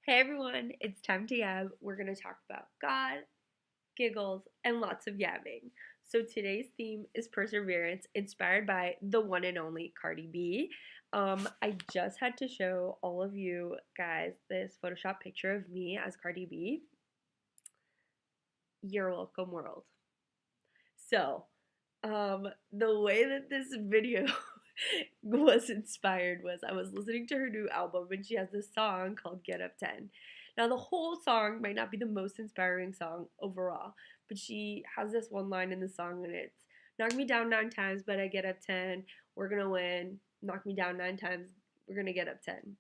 Hey everyone, it's time to yab. We're going to talk about God, giggles, and lots of yabbing. So today's theme is perseverance, inspired by the one and only Cardi B. I just had to show all of you guys this Photoshop picture of me as Cardi B. You're welcome, world. So, the way that this video was inspired was I was listening to her new album and she has this song called Get Up 10. Now, the whole song might not be the most inspiring song overall, but she has this one line in the song and it's knock me down 9 times, but I get up 10. We're gonna win. Knock me down 9 times. We're gonna get up 10.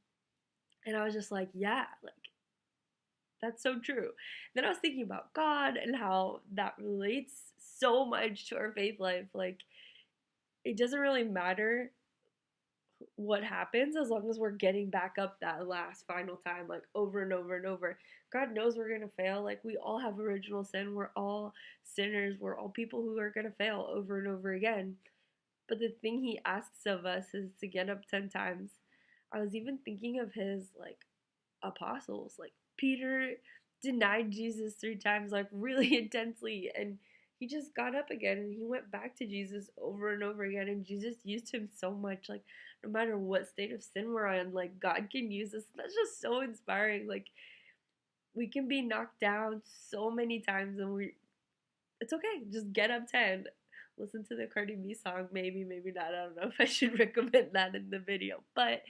And I was just like, yeah, like that's so true. Then I was thinking about God and how that relates so much to our faith life. Like, it doesn't really matter what happens as long as we're getting back up that last final time, like over and over and over. God knows we're gonna fail. Like, we all have original sin. We're all sinners. We're all people who are gonna fail over and over again. But the thing He asks of us is to get up 10 times. I was even thinking of His, like, apostles. Like, Peter denied Jesus 3 times, like, really intensely, and he just got up again and he went back to Jesus over and over again, and Jesus used him so much. Like, no matter what state of sin we're in, like, God can use us. That's just so inspiring. Like, we can be knocked down so many times and it's okay. Just get up 10. Listen to the Cardi B song, maybe not. I don't know if I should recommend that in the video, but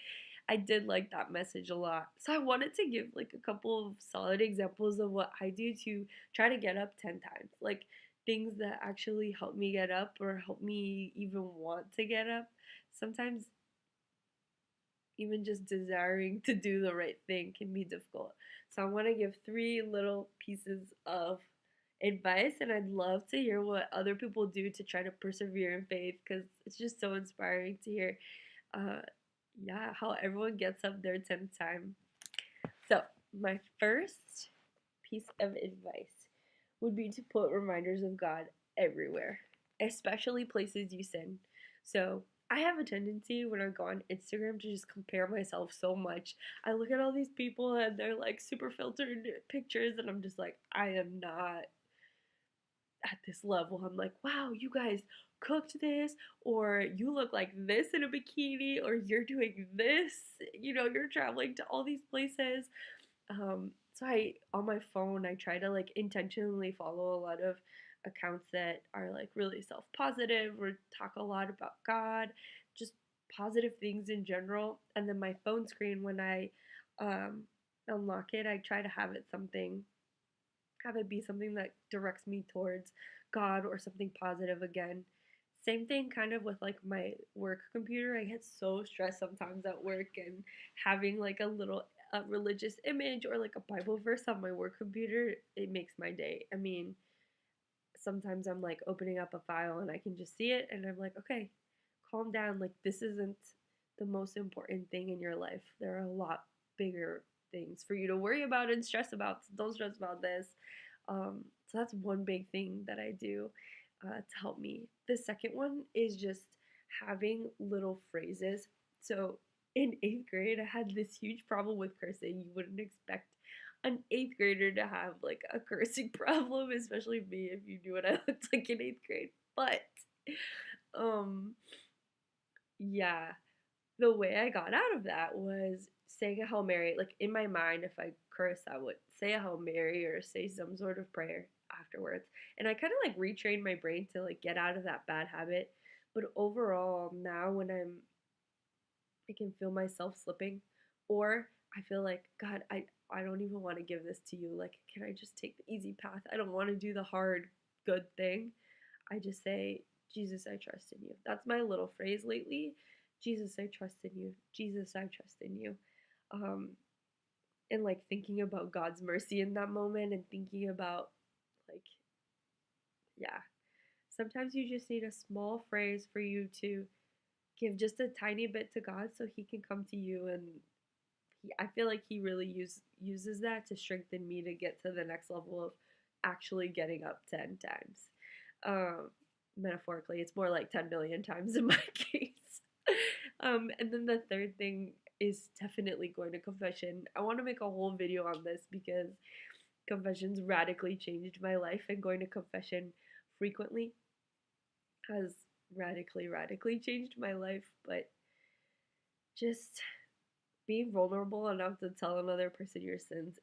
I did like that message a lot. So I wanted to give like a couple of solid examples of what I do to try to get up 10 times. Like, things that actually help me get up or help me even want to get up. Sometimes even just desiring to do the right thing can be difficult. So I want to give 3 little pieces of advice, and I'd love to hear what other people do to try to persevere in faith because it's just so inspiring to hear, uh, yeah, how everyone gets up their 10th time. So, my first piece of advice would be to put reminders of God everywhere, especially places you sin. So, I have a tendency when I go on Instagram to just compare myself so much. I look at all these people and they're like super filtered pictures, and I'm just like, I am not at this level. I'm like, wow, you guys cooked this, or you look like this in a bikini, or you're doing this, you're traveling to all these places. So on my phone, I try to like intentionally follow a lot of accounts that are like really self positive or talk a lot about God, just positive things in general. And then my phone screen, when I um, unlock it, I try to have it be something that directs me towards God or something positive again. Same thing kind of with like my work computer. I get so stressed sometimes at work, and having like a religious image or like a Bible verse on my work computer, it makes my day. I mean, sometimes I'm like opening up a file and I can just see it and I'm like, okay, calm down. Like, this isn't the most important thing in your life. There are a lot bigger things for you to worry about and stress about. So don't stress about this. So that's one big thing that I do to help me. The second one is just having little phrases. So in 8th grade, I had this huge problem with cursing. You wouldn't expect an 8th grader to have like a cursing problem, especially me if you knew what I looked like in 8th grade. But um, yeah, the way I got out of that was saying a Hail Mary. Like, in my mind, if I curse, I would say a Hail Mary or say some sort of prayer afterwards. And I kind of like retrained my brain to like get out of that bad habit. But overall, now when I can feel myself slipping, or I feel like, God, I don't even want to give this to you. Like, can I just take the easy path? I don't want to do the hard, good thing. I just say, Jesus, I trust in you. That's my little phrase lately. Jesus, I trust in you. Jesus, I trust in you. Um, and like thinking about God's mercy in that moment and thinking about, like, yeah, sometimes you just need a small phrase for you to give just a tiny bit to God so He can come to you. And I feel like He really uses that to strengthen me to get to the next level of actually getting up 10 times. Um, Metaphorically, it's more like 10 million times in my case. And then the third thing is definitely going to confession. I want to make a whole video on this because confessions radically changed my life, and going to confession frequently has radically changed my life. But just being vulnerable enough to tell another person your sins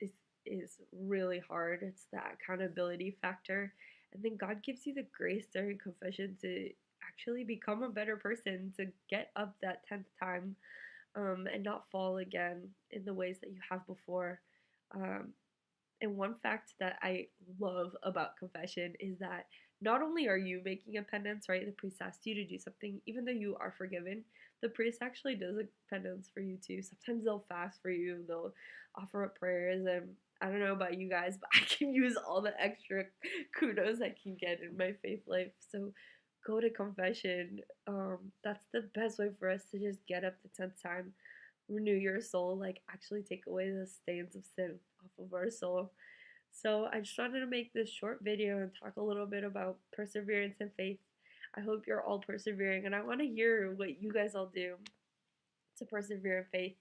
is really hard. It's that accountability factor. And then God gives you the grace during confession to actually become a better person, to get up that 10th time, and not fall again in the ways that you have before. Um, and one fact that I love about confession is that not only are you making a penance, right? The priest asks you to do something, even though you are forgiven, the priest actually does a penance for you too. Sometimes they'll fast for you, they'll offer up prayers, and I don't know about you guys, but I can use all the extra kudos I can get in my faith life. So go to confession. That's the best way for us to just get up the 10th time, renew your soul, like actually take away the stains of sin off of our soul. So I just wanted to make this short video and talk a little bit about perseverance and faith. I hope you're all persevering, and I want to hear what you guys all do to persevere in faith.